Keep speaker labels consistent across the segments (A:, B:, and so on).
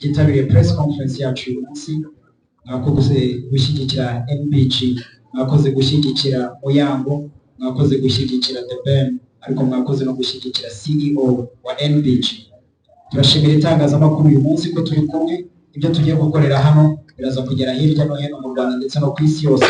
A: gitabiriye press conference yacu uyu munsi. Mwakoze gushyigikira NBG, mwakoze gushyigikira Muyango, mwakoze gushyigikira The Ben, ariko mwakoze no gushyigikira CEO wa NBG. Turashimira itangazamakuru uyu munsi ko turi kumwe. Ibyo tugiye gukorera hano biraza kugera hirya no hino mu Rwanda ndetse no ku isi yose,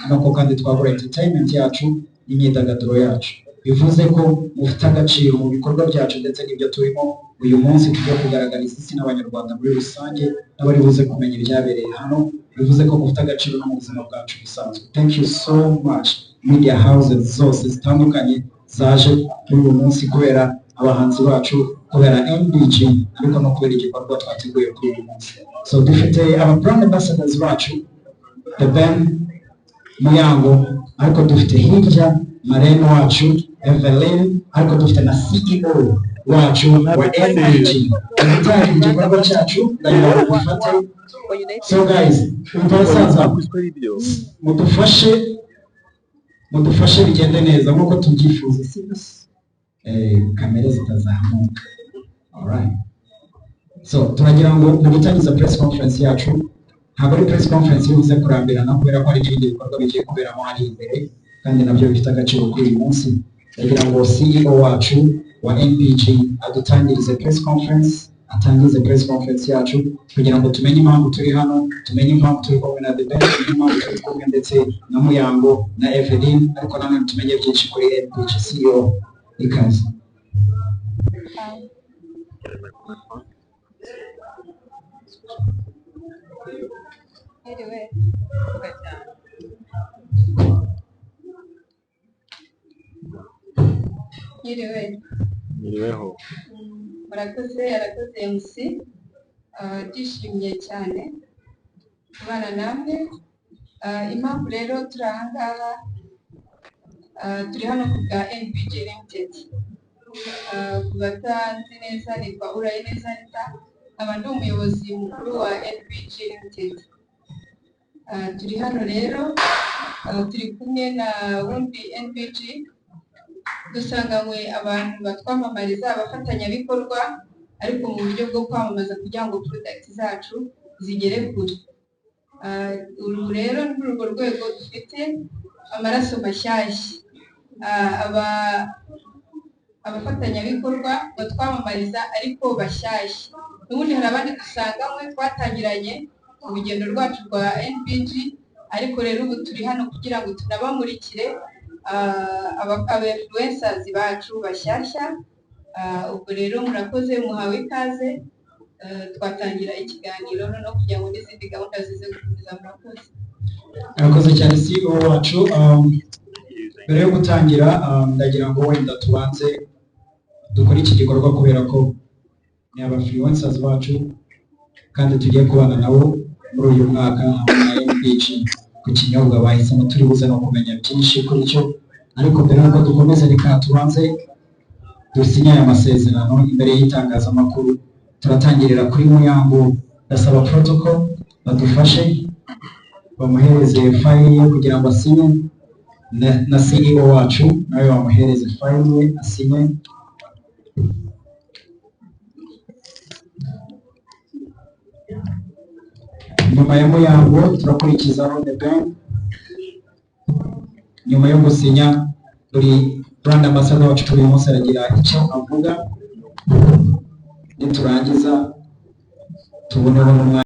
A: nuko kandi twagura entertainment yacu n'imyidagaduro yacu. Bivuze ko mufite agaciro mu bikorwa byacu ndetse n'ibyo turimo uyu munsi tugiye kugaragariza isi n'abanyarwanda muri rusange n'abari buze kumenya ibyabereye hano. Bivuze ko mufite agaciro no mu buzima bwacu busanzwe. Thank you so much media houses zose zitandukanye zaje muri uyu munsi kubera abahanzi bacu, kubera NBG, ariko no kubera igikorwa twateguye kuri uyu munsi. So dufite aba brand ambassadors bacu, The Ben, Muyango, ariko dufite hirya Marene wacu Evelyn, ariko dufite na CEO wacu wa NBG. Tutari igikorwa cyacu ndagira gufate. So guys, mutasaza mudufashe bigende neza nkuko tubyifuza, sibyo? Kamera zitazamuka. Alright. So turagira ngo gutangiza press conference yacu, ntabwo ari press conference yuze kurambirana kubera ko ari ibindi bikorwa bigiye kuberamo hari imbere kandi nabyo bifite agaciro kuri uyu munsi. Ndagira ngo CEO wacu wa NBG adutangirize press conference, atangize press conference yacu kugira ngo tumenye impamvu turi hano, tumenye impamvu turi kumwe na The Ben, tumenye impamvu turi kumwe ndetse na Muyango na Evelyn, ariko nanone tumenye byinshi kuri NBG. CEO ikaze.
B: Yiriweho.
C: Murakoze MC. Ndishimye cyane kubana namwe. Impamvu rero turi ahangaha, turi hano ku bwa NBG Limited. Ku batanzi neza nitwa Urayineza Rita, aba ndi umuyobozi mukuru wa NBG Limited. Turi hano rero, turi kumwe na wundi NBG, dusanganywe abantu batwamamariza, abafatanyabikorwa, ariko mu buryo bwo kwamamaza kugira ngo product zacu zigere kure. Uru rero ni urwo rwego dufite amaraso mashyashya. Abafatanyabikorwa batwamamariza ariko bashyashya. N'ubundi hari abandi dusanganywe twatangiranye urugendo rwacu rwa NBG, ariko rero ubu turi hano kugira ngo tunabamurikire aba-influencers bacu bashyashya. Ubwo rero murakoze, muhawe ikaze. Twatangira ikiganiro no kugira ngo n'izindi gahunda zize gukomeza. Murakoze.
A: Murakoze cyane CEO wacu. Mbere yo gutangira ndagira ngo wenda tubanze dukora iki gikorwa kubera ko ni aba-influencers bacu kandi tugiye kubana nabo muri uyu mwaka na NBG ku kinyobwa bahisemo. Turi buze no kumenya byinshi kuri cyo, ariko mbere yuko dukomeza reka tubanze dusinya aya masezerano imbere y'itangazamakuru. Turatangirira kuri Muyango. Ndasaba protocol badufashe bamuhereze file ye kugira ngo asinye, na CEO wacu nawe bamuhereze file ye asinye. Nyuma ya Muyango turakurikizaho The Ben. Nyuma yo gusinya, buri brand ambassador wacu uyu munsi aragira icyo avuga. Niturangiza tubone